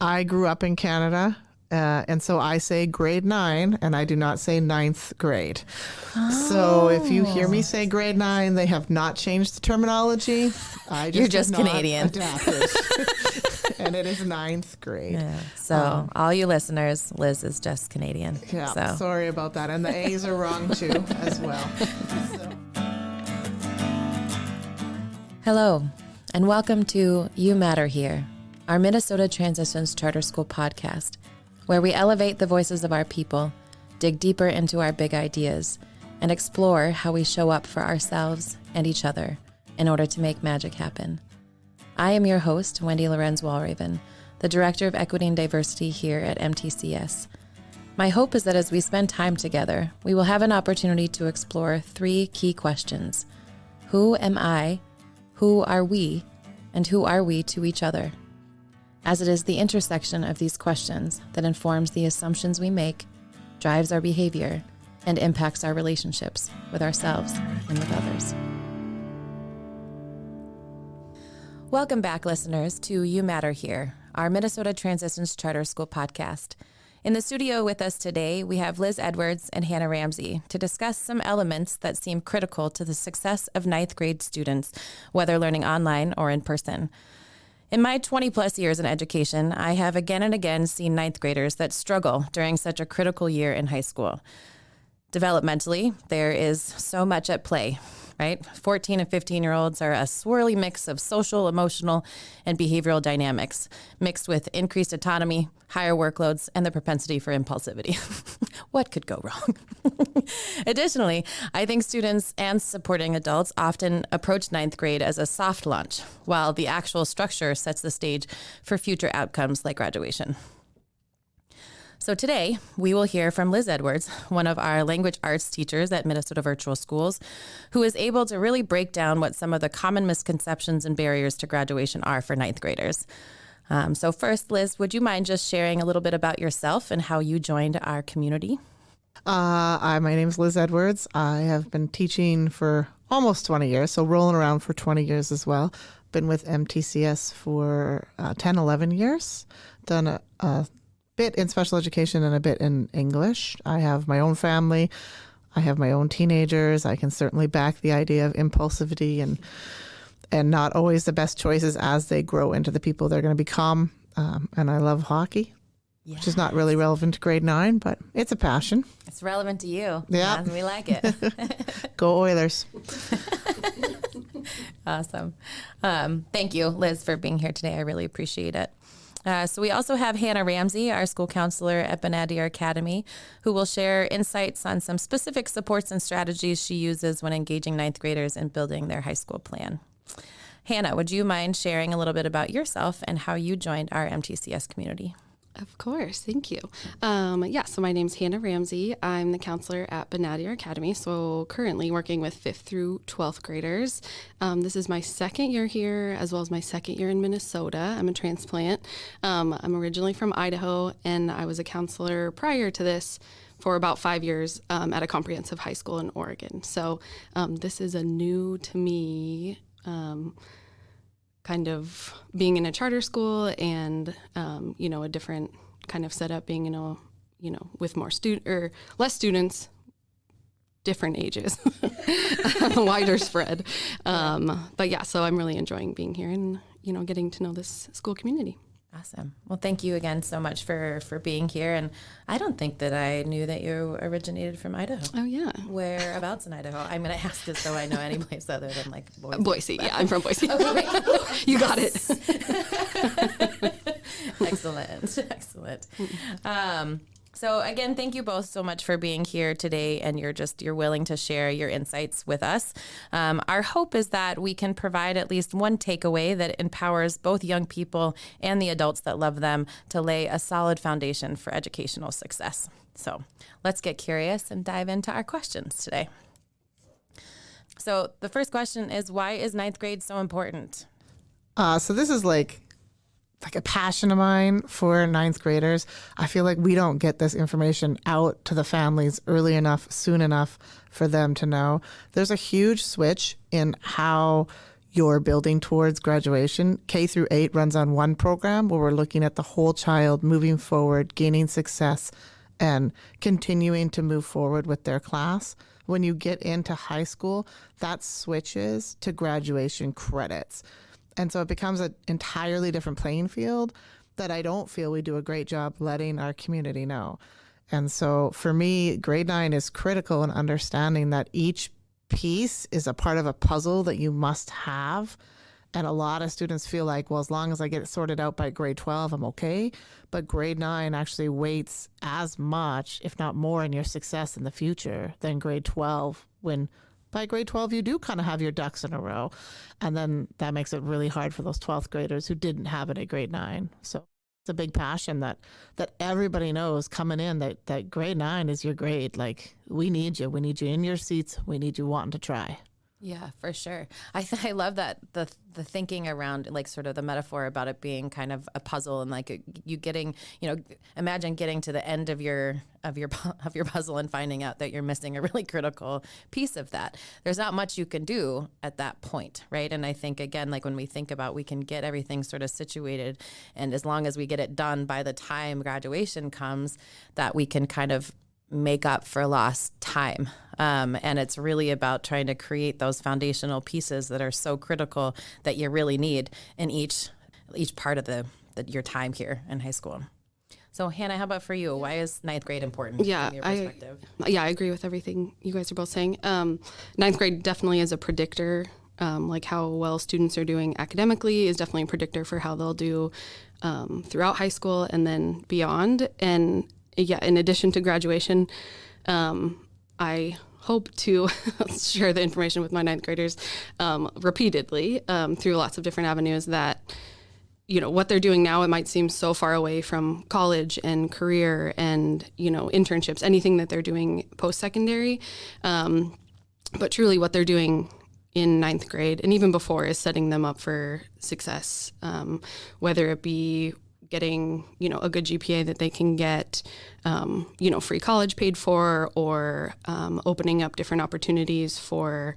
I grew up in Canada, and so I say grade 9, and I do not say ninth grade. So if you hear me say grade 9, they have not changed the terminology. You're just Canadian. Adapted. And it is ninth grade. Yeah. So all you listeners, Liz is just Canadian. Yeah, so. Sorry about that. And the A's are wrong too, as well. Hello, and welcome to You Matter Here, our Minnesota Transitions Charter School podcast, where we elevate the voices of our people, dig deeper into our big ideas, and explore how we show up for ourselves and each other in order to make magic happen. I am your host, Wendy Lorenz-Walraven, the Director of Equity and Diversity here at MTCS. My hope is that as we spend time together, we will have an opportunity to explore 3 key questions. Who am I? Who are we? And who are we to each other? As it is the intersection of these questions that informs the assumptions we make, drives our behavior, and impacts our relationships with ourselves and with others. Welcome back, listeners, to You Matter Here, our Minnesota Transitions Charter School podcast. In the studio with us today, we have Liz Edwards and Hannah Ramsey to discuss some elements that seem critical to the success of ninth grade students, whether learning online or in person. In my 20 plus years in education, I have again and again seen ninth graders that struggle during such a critical year in high school. Developmentally, there is so much at play, right? 14 and 15-year-olds are a swirly mix of social, emotional, and behavioral dynamics, mixed with increased autonomy, higher workloads, and the propensity for impulsivity. What could go wrong? Additionally, I think students and supporting adults often approach ninth grade as a soft launch, while the actual structure sets the stage for future outcomes like graduation. So today, we will hear from Liz Edwards, one of our language arts teachers at Minnesota Virtual Schools, who is able to really break down what some of the common misconceptions and barriers to graduation are for ninth graders. So first, Liz, would you mind just sharing a little bit about yourself and how you joined our community? My name's Liz Edwards. I have been teaching for almost 20 years, so rolling around for 20 years as well. Been with MTCS for 10, 11 years. Done a bit in special education and a bit in English. I have my own family. I have my own teenagers. I can certainly back the idea of impulsivity and not always the best choices as they grow into the people they're going to become. And I love hockey, which is not really relevant to grade 9, but it's a passion. It's relevant to you. Yeah. And we like it. Go Oilers. Awesome. Thank you, Liz, for being here today. I really appreciate it. So we also have Hannah Ramsey, our school counselor at Benadir Academy, who will share insights on some specific supports and strategies she uses when engaging ninth graders in building their high school plan. Hannah, would you mind sharing a little bit about yourself and how you joined our MTCS community? Of course. Thank you. So my name's Hannah Ramsey. I'm the counselor at Benadir Academy, so currently working with 5th through 12th graders. This is my second year here, as well as my second year in Minnesota. I'm a transplant. I'm originally from Idaho, and I was a counselor prior to this for about 5 years at a comprehensive high school in Oregon. So this is a new to me kind of being in a charter school and, a different kind of setup, being with more less students, different ages, wider spread. So I'm really enjoying being here and, getting to know this school community. Awesome. Well, thank you again so much for being here. And I don't think that I knew that you originated from Idaho. Oh, yeah. Whereabouts in Idaho? I'm going to ask this so I know any place other than like Boise. Boise. Yeah, I'm from Boise. Okay, You got it. Excellent. So again, thank you both so much for being here today, and you're willing to share your insights with us. Our hope is that we can provide at least one takeaway that empowers both young people and the adults that love them to lay a solid foundation for educational success. So let's get curious and dive into our questions today. So the first question is, why is ninth grade so important? So this is like a passion of mine for ninth graders. I feel like we don't get this information out to the families early enough, soon enough for them to know. There's a huge switch in how you're building towards graduation. K through 8 runs on one program where we're looking at the whole child moving forward, gaining success, and continuing to move forward with their class. When you get into high school, that switches to graduation credits. And so it becomes an entirely different playing field that I don't feel we do a great job letting our community know. And so for me, grade 9 is critical in understanding that each piece is a part of a puzzle that you must have. And a lot of students feel like, well, as long as I get it sorted out by grade 12, I'm okay. But grade 9 actually weights as much, if not more, in your success in the future than grade 12, when by grade 12, you do kind of have your ducks in a row. And then that makes it really hard for those 12th graders who didn't have it at grade 9. So it's a big passion that everybody knows coming in that grade 9 is your grade. Like, we need you. We need you in your seats. We need you wanting to try. Yeah, for sure. I love that the thinking around like sort of the metaphor about it being kind of a puzzle and like you getting, imagine getting to the end of your puzzle and finding out that you're missing a really critical piece of that. There's not much you can do at that point, right? And I think again, like when we think about we can get everything sort of situated, and as long as we get it done by the time graduation comes, that we can kind of make up for lost time. And it's really about trying to create those foundational pieces that are so critical that you really need in each part of your time here in high school. So Hannah, how about for you? Why is ninth grade important from your perspective? I agree with everything you guys are both saying. Ninth grade definitely is a predictor, like how well students are doing academically is definitely a predictor for how they'll do throughout high school and then beyond. And yeah, in addition to graduation, I hope to share the information with my ninth graders repeatedly through lots of different avenues that, what they're doing now, it might seem so far away from college and career and, internships, anything that they're doing post-secondary. But truly what they're doing in ninth grade and even before is setting them up for success, whether it be getting, a good GPA that they can get, free college paid for, or opening up different opportunities for,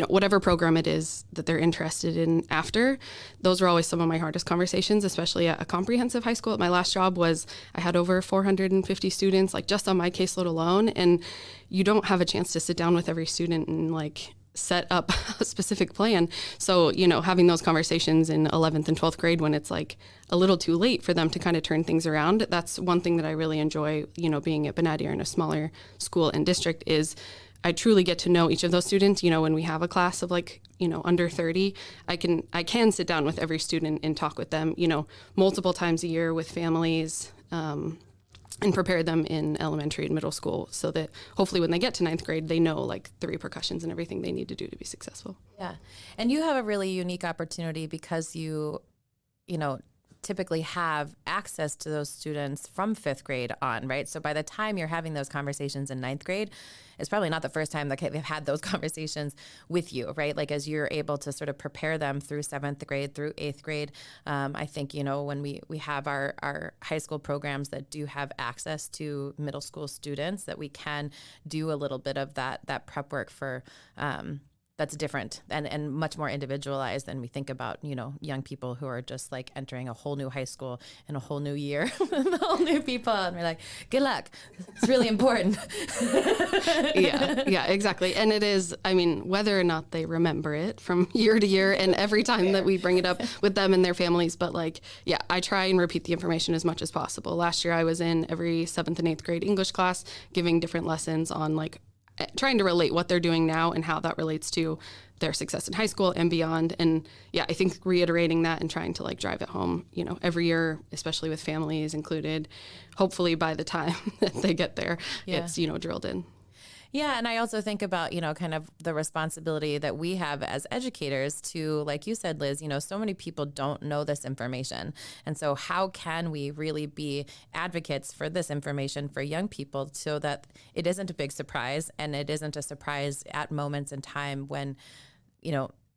whatever program it is that they're interested in after. Those were always some of my hardest conversations, especially at a comprehensive high school. At my last job I had over 450 students, like just on my caseload alone. And you don't have a chance to sit down with every student and set up a specific plan. So, having those conversations in 11th and 12th grade when it's like a little too late for them to kind of turn things around. That's one thing that I really enjoy, being at Benadir in a smaller school and district is I truly get to know each of those students. When we have a class of under 30, I can sit down with every student and talk with them, multiple times a year with families, and prepare them in elementary and middle school so that hopefully when they get to ninth grade, they know the repercussions and everything they need to do to be successful. Yeah. And you have a really unique opportunity because you typically have access to those students from fifth grade on, right? So by the time you're having those conversations in ninth grade, it's probably not the first time that they've had those conversations with you, right? As you're able to sort of prepare them through seventh grade, through eighth grade. I think, when we have our high school programs that do have access to middle school students, that we can do a little bit of that prep work for that's different and much more individualized than we think about, young people who are just entering a whole new high school and a whole new year with all new people. And we're like, good luck. It's really important. Yeah, exactly. And it is, whether or not they remember it from year to year and every time that we bring it up with them and their families. But I try and repeat the information as much as possible. Last year I was in every 7th and 8th grade English class giving different lessons on trying to relate what they're doing now and how that relates to their success in high school and beyond. And I think reiterating that and trying to drive it home, every year, especially with families included, hopefully by the time that they get there, it's, drilled in. Yeah. And I also think about, kind of the responsibility that we have as educators to, like you said, Liz, so many people don't know this information. And so how can we really be advocates for this information for young people so that it isn't a big surprise and it isn't a surprise at moments in time when,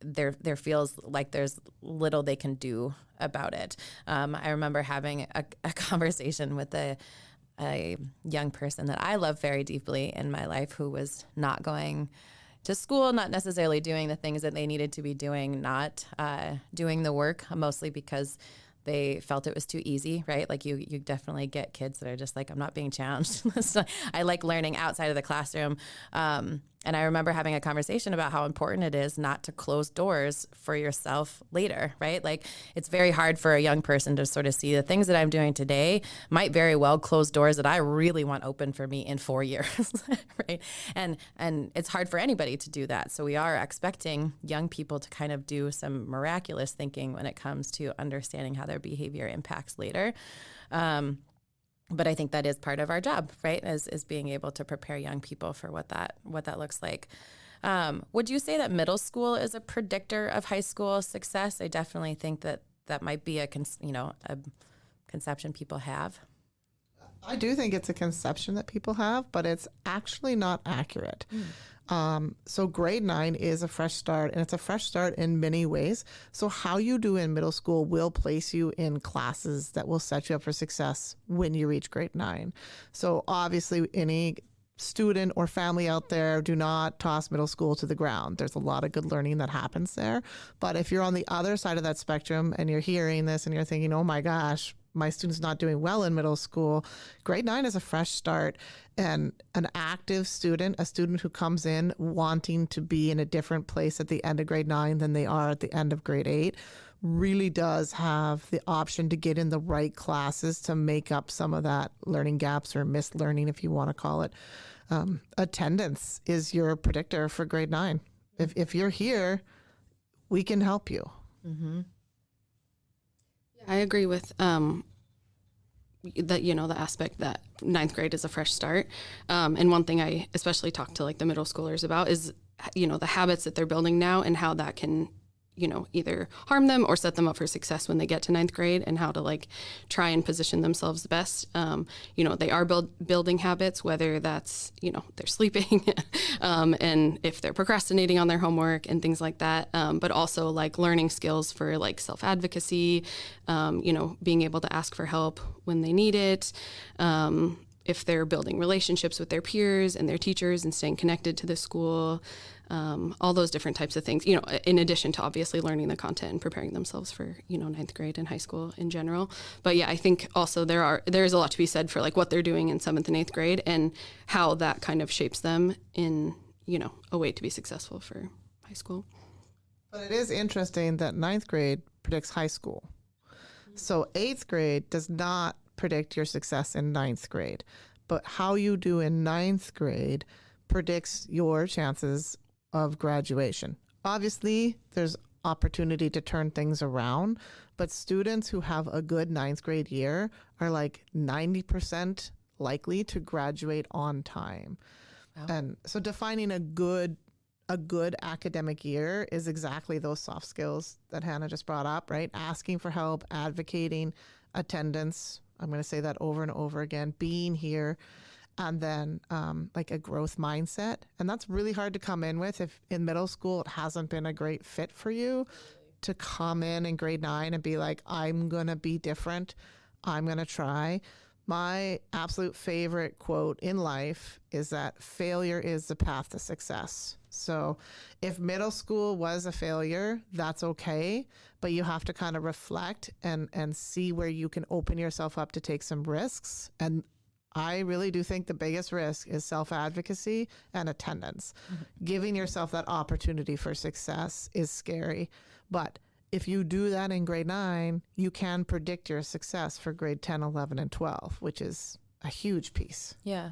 there feels like there's little they can do about it. I remember having a conversation with a young person that I love very deeply in my life who was not going to school, not necessarily doing the things that they needed to be doing, not doing the work, mostly because they felt it was too easy, right? Like you definitely get kids that are just like, I'm not being challenged. So I like learning outside of the classroom. And I remember having a conversation about how important it is not to close doors for yourself later, right? Like it's very hard for a young person to sort of see the things that I'm doing today might very well close doors that I really want open for me in 4 years, right? And it's hard for anybody to do that. So we are expecting young people to kind of do some miraculous thinking when it comes to understanding how their behavior impacts later. But I think that is part of our job, right? Is being able to prepare young people for what that looks like. Would you say that middle school is a predictor of high school success? I definitely think that might be a conception people have. I do think it's a conception that people have, but it's actually not accurate. So grade 9 is a fresh start, and it's a fresh start in many ways. So how you do in middle school will place you in classes that will set you up for success when you reach grade 9. So obviously any student or family out there, do not toss middle school to the ground. There's a lot of good learning that happens there. But if you're on the other side of that spectrum and you're hearing this and you're thinking, oh my gosh, my student's not doing well in middle school, grade 9 is a fresh start. And an active student, a student who comes in wanting to be in a different place at the end of grade 9 than they are at the end of grade 8, really does have the option to get in the right classes to make up some of that learning gaps or missed learning, if you want to call it. Attendance is your predictor for grade 9. If you're here, we can help you. Mm-hmm. I agree with that, the aspect that ninth grade is a fresh start. And one thing I especially talk to like the middle schoolers about is, the habits that they're building now and how that can, either harm them or set them up for success when they get to ninth grade, and how to like try and position themselves best. They are building habits, whether that's, they're sleeping and if they're procrastinating on their homework and things like that. But also like learning skills for like self-advocacy, being able to ask for help when they need it. If they're building relationships with their peers and their teachers and staying connected to the school, all those different types of things, in addition to obviously learning the content and preparing themselves for, ninth grade and high school in general. But yeah, I think also there is a lot to be said for like what they're doing in 7th and 8th grade and how that kind of shapes them in, a way to be successful for high school. But it is interesting that 9th grade predicts high school. So 8th grade does not predict your success in 9th grade, but how you do in 9th grade predicts your chances of graduation. Obviously, there's opportunity to turn things around, but students who have a good 9th grade year are like 90% likely to graduate on time. Wow. And so defining a good academic year is exactly those soft skills that Hannah just brought up, right? Asking for help, advocating, attendance. I'm going to say that over and over again, being here, and then like a growth mindset. And that's really hard to come in with if in middle school it hasn't been a great fit for you, to come in grade 9 and be like, I'm going to be different. I'm going to try. My absolute favorite quote in life is that failure is the path to success. So if middle school was a failure, that's okay, but you have to kind of reflect and see where you can open yourself up to take some risks. And I really do think the biggest risk is self-advocacy and attendance. Mm-hmm. Giving yourself that opportunity for success is scary. But if you do that in grade 9, you can predict your success for grade 10, 11, and 12, which is a huge piece. Yeah.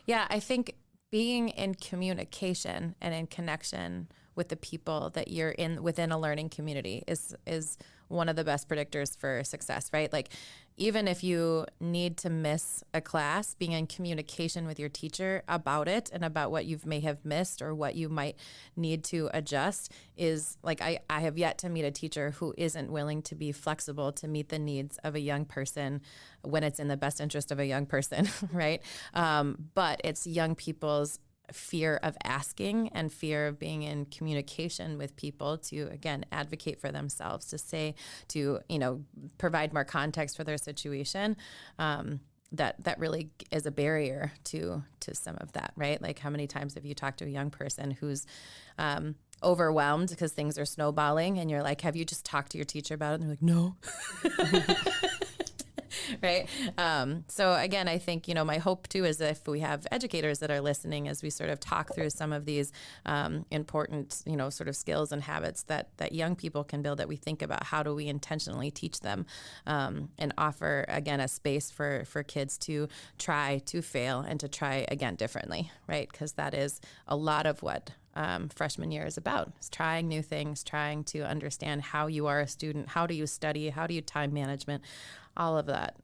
Yeah, I think being in communication and in connection with the people that you're in within a learning community is one of the best predictors for success, right? Like even if you need to miss a class, being in communication with your teacher about it and about what you may have missed or what you might need to adjust is like, I have yet to meet a teacher who isn't willing to be flexible to meet the needs of a young person when it's in the best interest of a young person, right? But it's young people's fear of asking and fear of being in communication with people to, again, advocate for themselves, to provide more context for their situation. that really is a barrier to some of that, right? Like, how many times have you talked to a young person who's overwhelmed because things are snowballing, and you're like, have you just talked to your teacher about it? And they're like, no. Right. So again, I think, my hope too is if we have educators that are listening as we sort of talk through some of these important, sort of skills and habits that young people can build, that we think about how do we intentionally teach them, and offer, again, a space for kids to try, to fail, and to try again differently, right? Because that is a lot of what freshman year is about, is trying new things, trying to understand how you are a student, how do you study, how do you time management, all of that,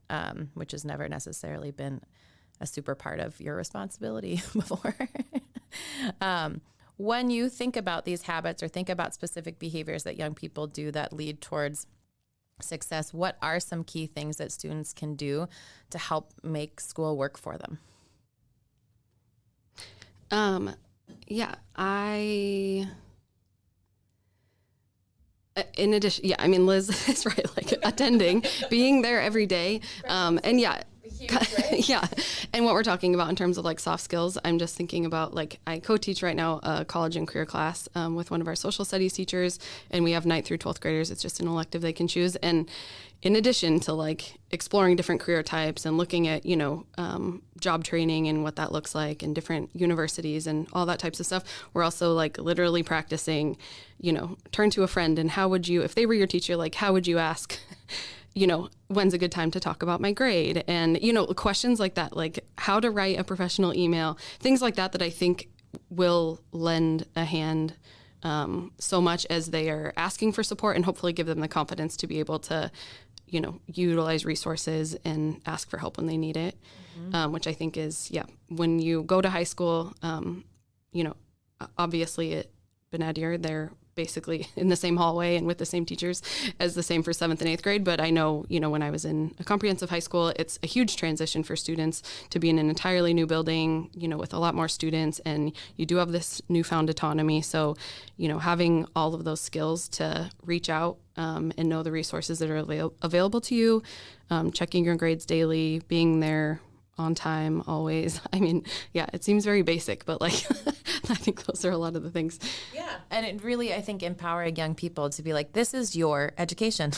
which has never necessarily been a super part of your responsibility before. When you think about these habits or think about specific behaviors that young people do that lead towards success, what are some key things that students can do to help make school work for them? In addition, Liz is right, like attending, being there every day. And yeah, huge, right? Yeah. And what we're talking about in terms of like soft skills, I'm just thinking about, like, I co-teach right now a college and career class with one of our social studies teachers, and we have 9th through 12th graders. It's just an elective they can choose. And in addition to like exploring different career types and looking at, job training and what that looks like and different universities and all that types of stuff, we're also like literally practicing, turn to a friend and how would you, if they were your teacher, like how would you ask, when's a good time to talk about my grade? And, questions like that, like how to write a professional email, things like that I think will lend a hand so much as they are asking for support, and hopefully give them the confidence to be able to, utilize resources and ask for help when they need it, which I think is, when you go to high school, obviously at Benadir, they're basically in the same hallway and with the same teachers as the same for 7th and 8th grade. But I know, when I was in a comprehensive high school, it's a huge transition for students to be in an entirely new building, with a lot more students, and you do have this newfound autonomy. So, having all of those skills to reach out and know the resources that are available to you, checking your grades daily, being there on time always. It seems very basic, but like I think those are a lot of the things. Yeah. And it really, I think, empowering young people to be like, this is your education.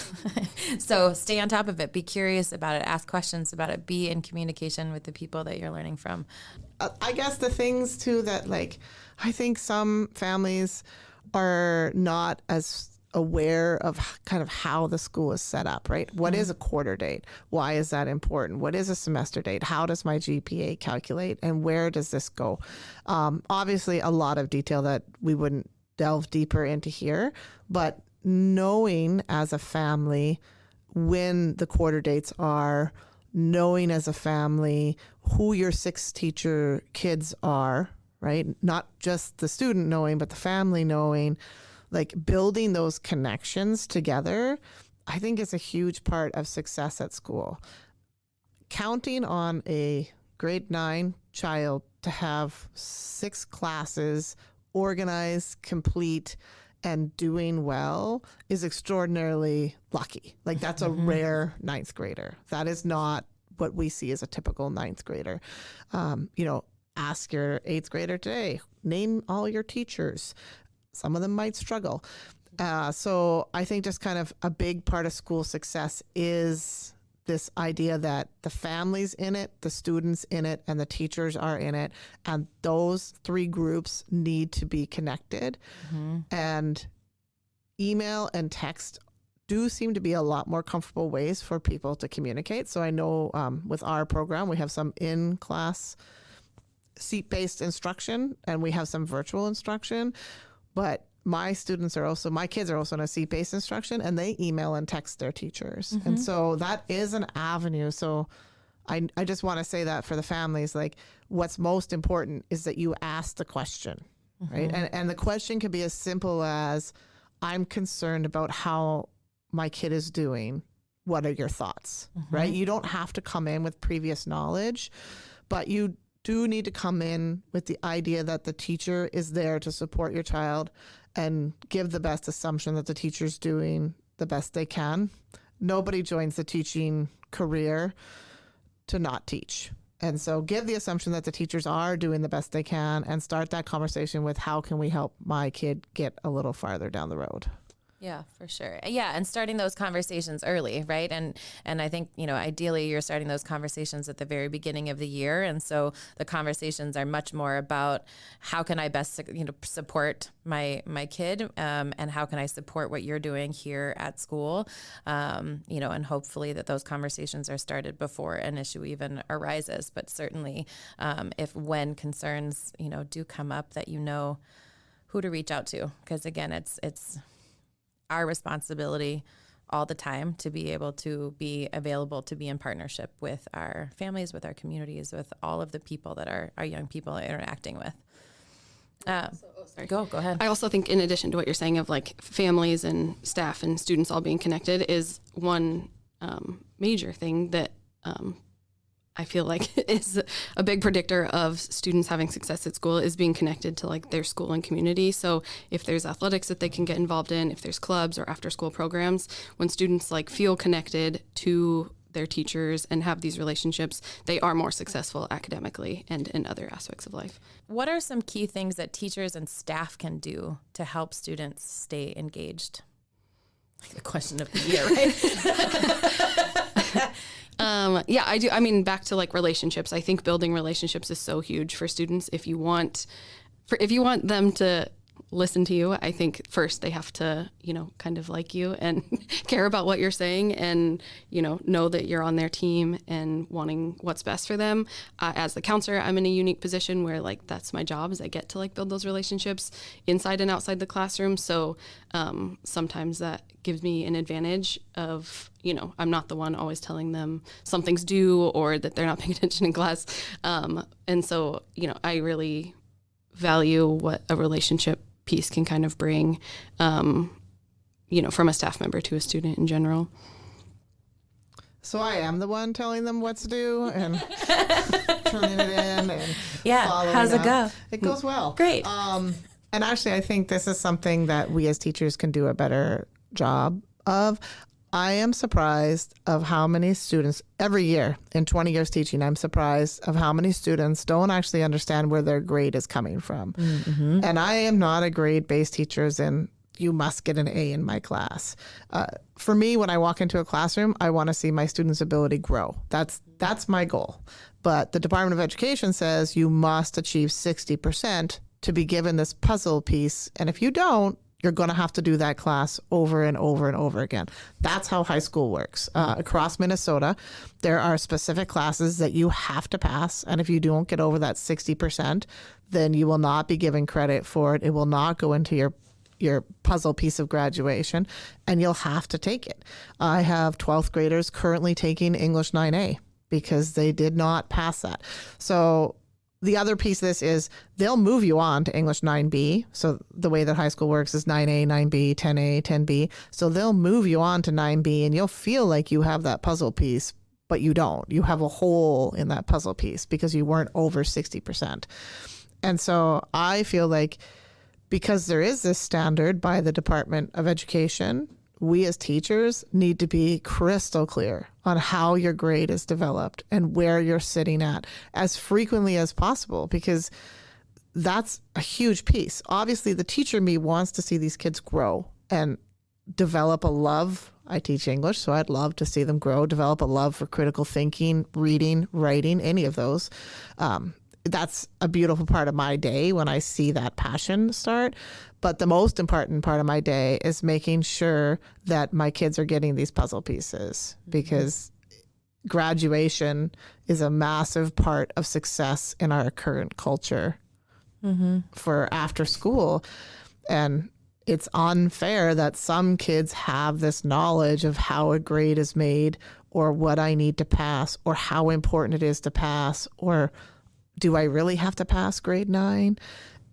So stay on top of it, be curious about it, ask questions about it, be in communication with the people that you're learning from. I guess the things too that, like, I think some families are not as aware of kind of how the school is set up, right? What is a quarter date? Why is that important? What is a semester date? How does my GPA calculate? And where does this go? Obviously, a lot of detail that we wouldn't delve deeper into here, but knowing as a family when the quarter dates are, knowing as a family who your 6 teacher kids are, right? Not just the student knowing, but the family knowing, like building those connections together, I think is a huge part of success at school. Counting on a grade 9 child to have 6 classes organized, complete, and doing well is extraordinarily lucky. Like that's a rare 9th grader. That is not what we see as a typical 9th grader. Ask your 8th grader today, name all your teachers. Some of them might struggle. So I think just kind of a big part of school success is this idea that the family's in it, the students in it, and the teachers are in it. And those 3 groups need to be connected. And email and text do seem to be a lot more comfortable ways for people to communicate. So I know with our program, we have some in-class seat-based instruction, and we have some virtual instruction. But my kids are also in a seat-based instruction, and they email and text their teachers. And so that is an avenue. So I just want to say that for the families, like what's most important is that you ask the question, right? And the question can be as simple as, I'm concerned about how my kid is doing. What are your thoughts, right? You don't have to come in with previous knowledge, but you do need to come in with the idea that the teacher is there to support your child and give the best assumption that the teacher's doing the best they can. Nobody joins the teaching career to not teach. And so give the assumption that the teachers are doing the best they can and start that conversation with how can we help my kid get a little farther down the road. Yeah, for sure. Yeah, and starting those conversations early, right? And I think, ideally you're starting those conversations at the very beginning of the year. And so the conversations are much more about how can I best, support my kid, and how can I support what you're doing here at school, and hopefully that those conversations are started before an issue even arises. But certainly if when concerns, do come up, that who to reach out to, because again, it's our responsibility all the time to be able to be available, to be in partnership with our families, with our communities, with all of the people that our young people are interacting with. Go ahead. I also think, in addition to what you're saying of like families and staff and students all being connected, is one major thing that I feel like is a big predictor of students having success at school, is being connected to like their school and community. So if there's athletics that they can get involved in, if there's clubs or after school programs, when students like feel connected to their teachers and have these relationships, they are more successful academically and in other aspects of life. What are some key things that teachers and staff can do to help students stay engaged? Like the question of the year, right? Yeah, I do. I mean, back to like relationships. I think building relationships is so huge for students. If you want them to listen to you, I think first they have to, kind of like you and care about what you're saying and, know that you're on their team and wanting what's best for them. As the counselor, I'm in a unique position where like that's my job, is I get to like build those relationships inside and outside the classroom. So sometimes that gives me an advantage of, I'm not the one always telling them something's due or that they're not paying attention in class. And so, I really value what a relationship piece can kind of bring, from a staff member to a student in general. So I am the one telling them what to do and turning it in and following how's it up. go? It goes well. Great. And actually, I think this is something that we as teachers can do a better job of. I am surprised of how many students every year in 20 years teaching, I'm surprised of how many students don't actually understand where their grade is coming from. Mm-hmm. And I am not a grade-based teacher as in you must get an A in my class. For me, when I walk into a classroom, I want to see my students' ability grow. That's my goal. But the Department of Education says you must achieve 60% to be given this puzzle piece. And if you don't, you're going to have to do that class over and over and over again. That's how high school works. Across Minnesota, there are specific classes that you have to pass. And if you don't get over that 60%, then you will not be given credit for it. It will not go into your puzzle piece of graduation, and you'll have to take it. I have 12th graders currently taking English 9A because they did not pass that. So the other piece of this is they'll move you on to English 9B. So the way that high school works is 9A, 9B, 10A, 10B. So they'll move you on to 9B and you'll feel like you have that puzzle piece, but you don't. You have a hole in that puzzle piece because you weren't over 60%. And so I feel like because there is this standard by the Department of Education, we as teachers need to be crystal clear on how your grade is developed and where you're sitting at as frequently as possible, because that's a huge piece. Obviously, the teacher in me wants to see these kids grow and develop a love. I teach English, so I'd love to see them grow, develop a love for critical thinking, reading, writing, any of those. That's a beautiful part of my day when I see that passion start. But the most important part of my day is making sure that my kids are getting these puzzle pieces, because graduation is a massive part of success in our current culture for after school. And it's unfair that some kids have this knowledge of how a grade is made or what I need to pass or how important it is to pass, or do I really have to pass grade 9?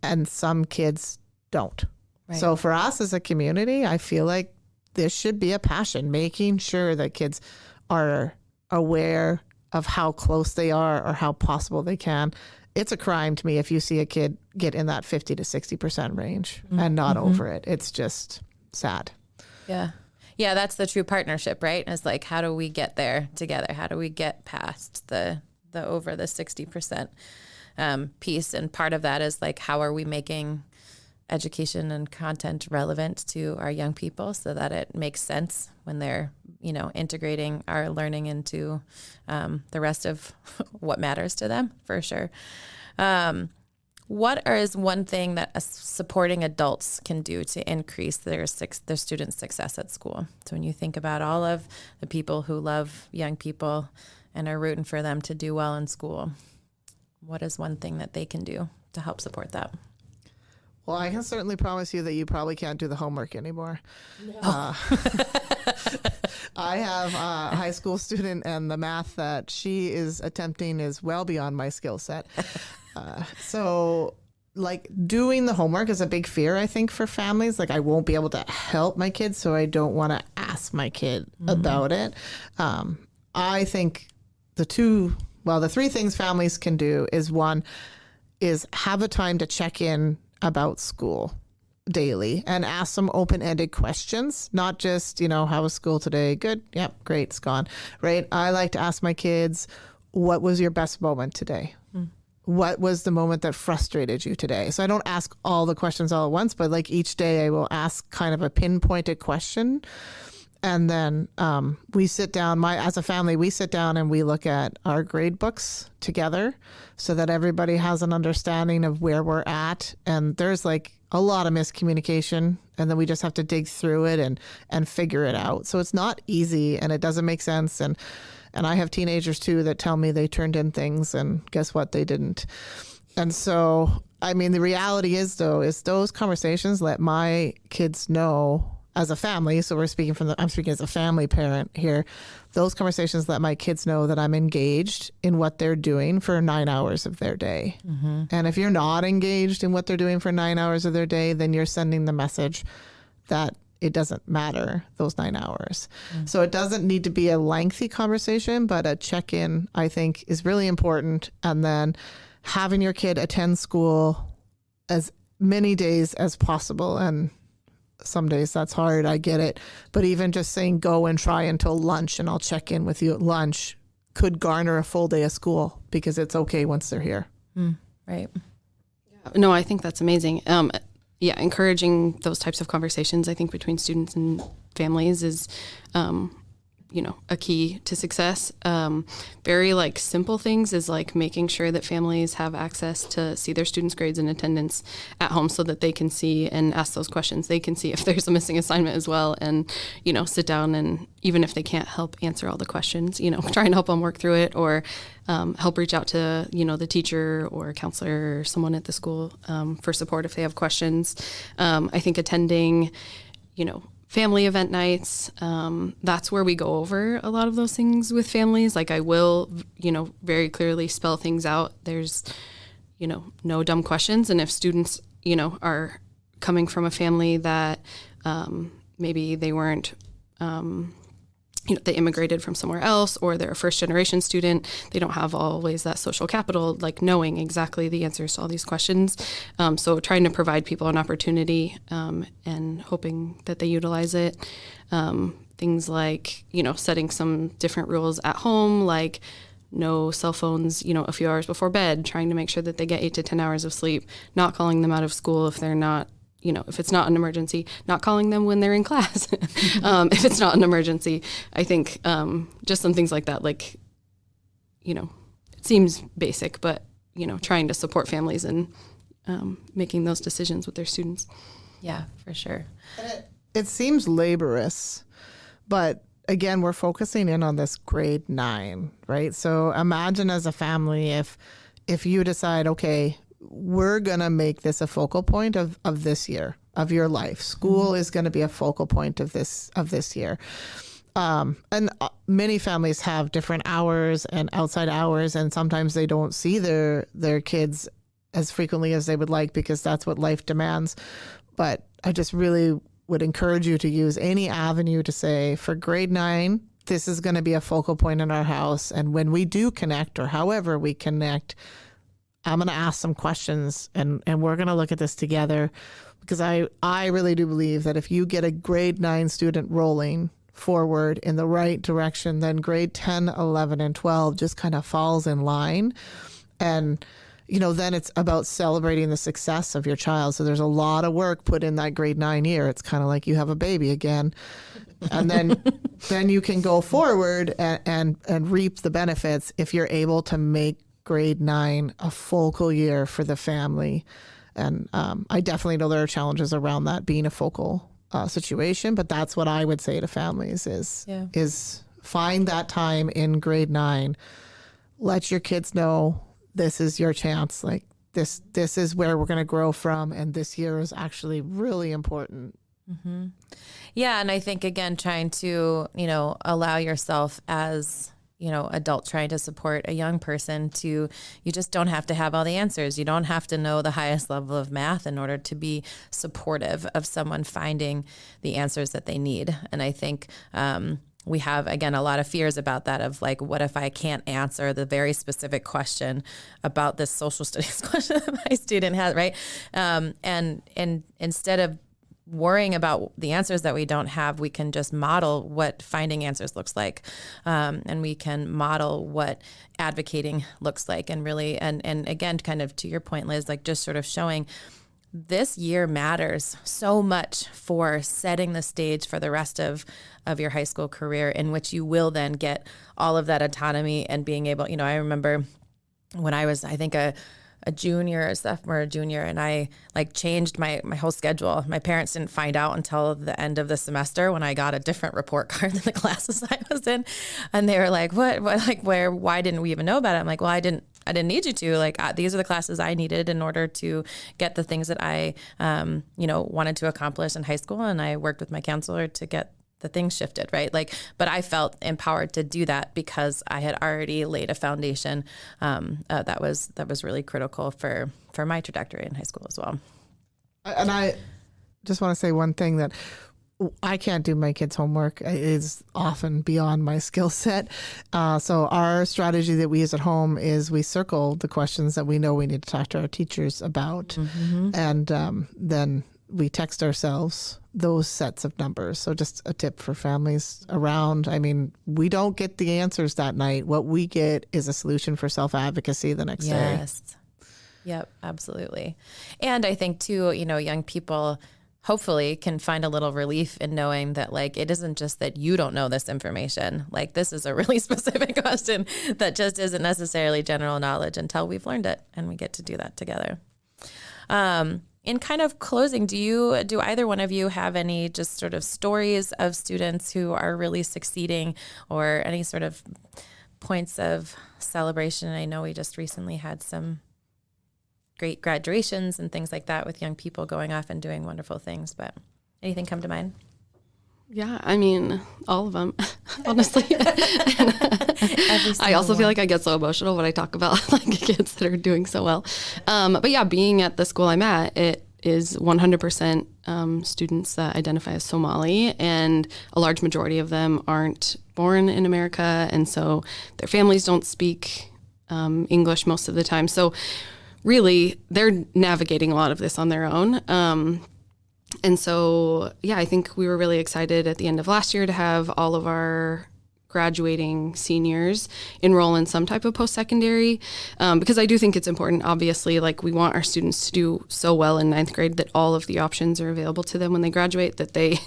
And some kids don't. Right. So for us as a community, I feel like this should be a passion, making sure that kids are aware of how close they are or how possible they can. It's a crime to me if you see a kid get in that 50 to 60% range and not over it. It's just sad. Yeah. Yeah, that's the true partnership, right? It's like, how do we get there together? How do we get past the over the 60% piece? And part of that is like, how are we making education and content relevant to our young people so that it makes sense when they're, integrating our learning into the rest of what matters to them, for sure. What is one thing that supporting adults can do to increase their students' success at school? So when you think about all of the people who love young people and are rooting for them to do well in school, what is one thing that they can do to help support that? Well, I can certainly promise you that you probably can't do the homework anymore. No. I have a high school student, and the math that she is attempting is well beyond my skill set. So like doing the homework is a big fear, I think, for families. Like, I won't be able to help my kids, so I don't want to ask my kid about it. I think the three things families can do is, one is have a time to check in about school daily and ask some open-ended questions, not just, how was school today? Good. Yep. Great. It's gone. Right. I like to ask my kids, what was your best moment today? What was the moment that frustrated you today? So I don't ask all the questions all at once, but like each day I will ask kind of a pinpointed question. And then we sit down, as a family, we sit down and we look at our grade books together so that everybody has an understanding of where we're at. And there's like a lot of miscommunication, and then we just have to dig through it and figure it out. So it's not easy, and it doesn't make sense. And I have teenagers too that tell me they turned in things and guess what? They didn't. And so, I mean, the reality is those conversations let my kids know as a family. So I'm speaking as a family parent here. Those conversations let my kids know that I'm engaged in what they're doing for 9 hours of their day. Mm-hmm. And if you're not engaged in what they're doing for 9 hours of their day, then you're sending the message that it doesn't matter those 9 hours. Mm-hmm. So it doesn't need to be a lengthy conversation, but a check-in, I think, is really important. And then having your kid attend school as many days as possible. And some days that's hard, I get it. But even just saying go and try until lunch and I'll check in with you at lunch could garner a full day of school, because it's okay once they're here. Right. No, I think that's amazing. Encouraging those types of conversations, I think, between students and families is, a key to success. Very simple things is making sure that families have access to see their students' grades and attendance at home so that they can see and ask those questions. They can see if there's a missing assignment as well, and, sit down and, even if they can't help answer all the questions, try and help them work through it, or help reach out to, the teacher or counselor or someone at the school for support if they have questions. I think attending, family event nights, that's where we go over a lot of those things with families. I will, very clearly spell things out. There's, no dumb questions. And if students, are coming from a family that maybe they weren't, they immigrated from somewhere else, or they're a first generation student, they don't have always that social capital, knowing exactly the answers to all these questions. So trying to provide people an opportunity and hoping that they utilize it. Things like, setting some different rules at home, like no cell phones, a few hours before bed, trying to make sure that they get 8 to 10 hours of sleep, not calling them out of school if they're not, if it's not an emergency, not calling them when they're in class. If it's not an emergency, I think just some things like that, it seems basic, but, trying to support families and making those decisions with their students. Yeah, for sure. It seems laborious, but again, we're focusing in on this grade 9, right? So imagine as a family, if you decide, okay, we're going to make this a focal point of this year, of your life. School is going to be a focal point of this year. And many families have different hours and outside hours, and sometimes they don't see their kids as frequently as they would like, because that's what life demands. But I just really would encourage you to use any avenue to say, for grade 9, this is going to be a focal point in our house. And when we do connect, or however we connect, I'm going to ask some questions, and we're going to look at this together. because I really do believe that if you get a grade 9 student rolling forward in the right direction, then grade 10, 11, and 12 just kind of falls in line. And, then it's about celebrating the success of your child. So there's a lot of work put in that grade 9 year. It's kind of like you have a baby again. And then you can go forward and reap the benefits if you're able to make grade 9 a focal year for the family. And I definitely know there are challenges around that being a focal situation, but that's what I would say to families is find that time in grade 9. Let your kids know this is your chance. Like this is where we're going to grow from, and this year is actually really important. Mm-hmm. Yeah, and I think again, trying to allow yourself as adult trying to support a young person you just don't have to have all the answers. You don't have to know the highest level of math in order to be supportive of someone finding the answers that they need. And I think we have, again, a lot of fears about that of like, what if I can't answer the very specific question about this social studies question that my student has, right? And instead of worrying about the answers that we don't have, we can just model what finding answers looks like. And we can model what advocating looks like. And really, and again, kind of to your point, Liz, like just sort of showing this year matters so much for setting the stage for the rest of your high school career, in which you will then get all of that autonomy and being able, I remember when I was, I think a junior, a sophomore, a junior, and I like changed my whole schedule. My parents didn't find out until the end of the semester when I got a different report card than the classes I was in. And they were like, what, like why didn't we even know about it? I'm like, well, I didn't need you to. Like, these are the classes I needed in order to get the things that I, wanted to accomplish in high school. And I worked with my counselor to get the things shifted, right? Like, but I felt empowered to do that because I had already laid a foundation that was really critical for my trajectory in high school as well. And I just want to say one thing, that I can't do my kids' homework. It is often beyond my skill set. So our strategy that we use at home is we circle the questions that we know we need to talk to our teachers about. Mm-hmm. And then we text ourselves those sets of numbers. So just a tip for families around. I mean, we don't get the answers that night. What we get is a solution for self-advocacy the next day. Yes. Yep, absolutely. And I think too, young people hopefully can find a little relief in knowing that like, it isn't just that you don't know this information. Like, this is a really specific question that just isn't necessarily general knowledge until we've learned it, and we get to do that together. In kind of closing, do either one of you have any just sort of stories of students who are really succeeding, or any sort of points of celebration? I know we just recently had some great graduations and things like that with young people going off and doing wonderful things, but anything come to mind? Yeah, I mean, all of them, honestly. I also feel like I get so emotional when I talk about like kids that are doing so well. But yeah, being at the school I'm at, it is 100% students that identify as Somali, and a large majority of them aren't born in America, and so their families don't speak English most of the time. So really, they're navigating a lot of this on their own. And so, yeah, I think we were really excited at the end of last year to have all of our graduating seniors enroll in some type of post-secondary, because I do think it's important. Obviously, like, we want our students to do so well in ninth grade that all of the options are available to them when they graduate, that they,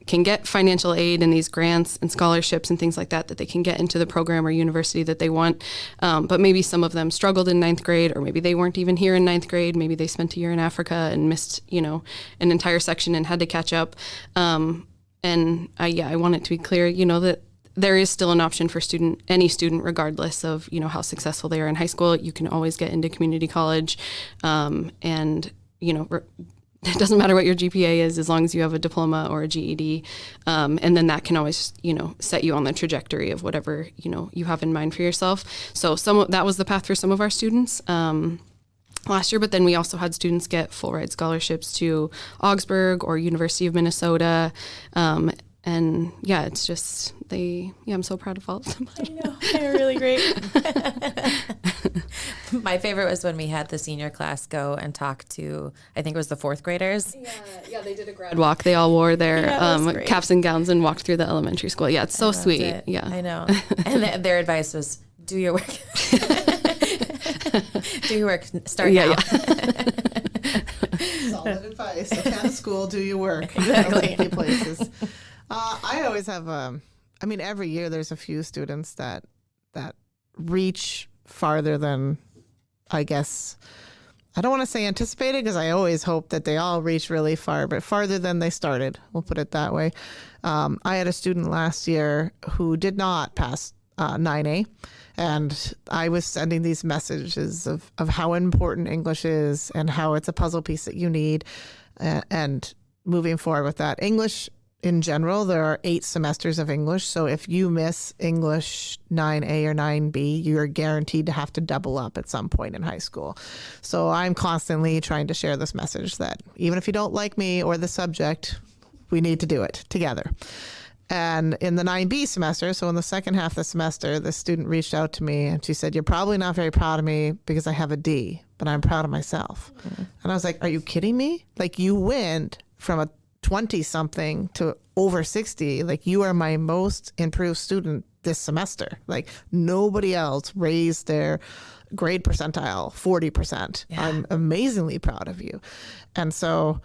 can get financial aid and these grants and scholarships and things like that, that they can get into the program or university that they want. But maybe some of them struggled in ninth grade, or maybe they weren't even here in ninth grade. Maybe they spent a year in Africa and missed, an entire section and had to catch up. And I want it to be clear, that there is still an option for any student, regardless of, how successful they are in high school. You can always get into community college. And, it doesn't matter what your GPA is, as long as you have a diploma or a GED. And then that can always, set you on the trajectory of whatever, you have in mind for yourself. So that was the path for some of our students last year, but then we also had students get full ride scholarships to Augsburg or University of Minnesota. And yeah, it's just, I'm so proud of all of them. I know, they're really great. My favorite was when we had the senior class go and talk to, I think it was the fourth graders. Yeah, they did a grad walk. They all wore their great. caps and gowns and walked through the elementary school. Yeah, it's so sweet. It. Yeah, I know. And their advice was, do your work. Do your work. Start now. Yeah. Solid advice. Attend school, do your work. Exactly. Places. I always have, every year there's a few students that reach farther than, I guess, I don't want to say anticipated, because I always hope that they all reach really far, but farther than they started. We'll put it that way. I had a student last year who did not pass 9A. And I was sending these messages of how important English is and how it's a puzzle piece that you need, and moving forward with that. English in general, there are 8 semesters of English. So if you miss English 9A or 9B, you're guaranteed to have to double up at some point in high school. So I'm constantly trying to share this message that even if you don't like me or the subject, we need to do it together. And in the 9B semester, so in the second half of the semester, the student reached out to me and she said, "You're probably not very proud of me because I have a D, but I'm proud of myself." Mm-hmm. And I was like, "Are you kidding me? Like, you went from a 20-something to over 60. Like, you are my most improved student this semester. Like, nobody else raised their grade percentile 40%. Yeah. I'm amazingly proud of you." And so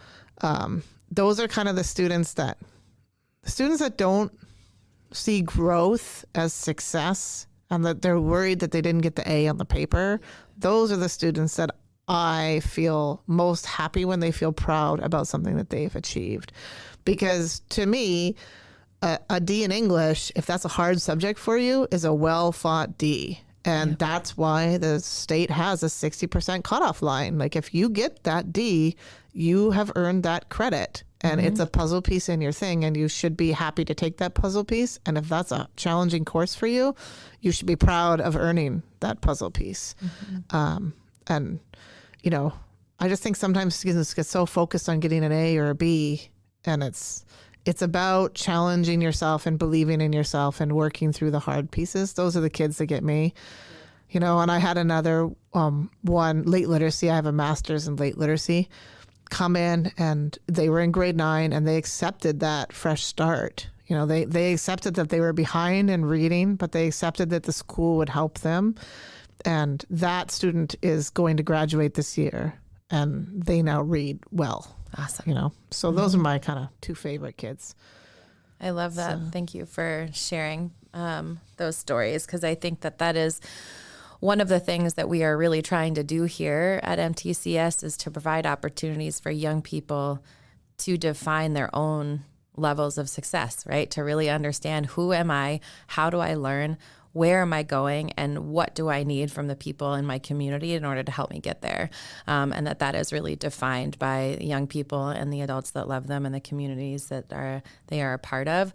those are kind of the students that don't see growth as success, and that they're worried that they didn't get the A on the paper. Those are the students that I feel most happy when they feel proud about something that they've achieved. Because to me, a D in English, if that's a hard subject for you, is a well-fought D. And that's why the state has a 60% cutoff line. Like, if you get that D, you have earned that credit. And it's a puzzle piece in your thing, and you should be happy to take that puzzle piece. And if that's a challenging course for you, you should be proud of earning that puzzle piece. And, I just think sometimes students get so focused on getting an A or a B, and it's about challenging yourself and believing in yourself and working through the hard pieces. Those are the kids that get me. And I had another one, late literacy. I have a master's in late literacy. Come in, and they were in grade 9, and they accepted that fresh start. They accepted that they were behind in reading, but they accepted that the school would help them. And that student is going to graduate this year, and they now read well. Awesome. So those are my kind of 2 favorite kids. I love that. So. Thank you for sharing those stories, because I think that is one of the things that we are really trying to do here at MTCS is to provide opportunities for young people to define their own levels of success, right? To really understand, who am I? How do I learn? Where am I going? And what do I need from the people in my community in order to help me get there? And that is really defined by young people and the adults that love them and the communities that they are a part of,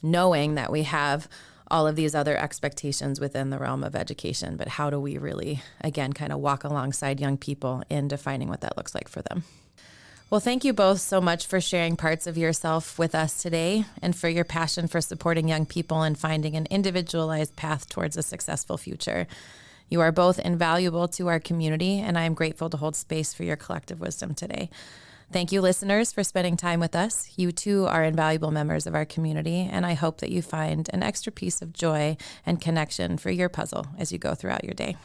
knowing that we have all of these other expectations within the realm of education, but how do we really, again, kind of walk alongside young people in defining what that looks like for them? Well, thank you both so much for sharing parts of yourself with us today, and for your passion for supporting young people and finding an individualized path towards a successful future. You are both invaluable to our community, and I am grateful to hold space for your collective wisdom today. Thank you, listeners, for spending time with us. You too are invaluable members of our community, and I hope that you find an extra piece of joy and connection for your puzzle as you go throughout your day.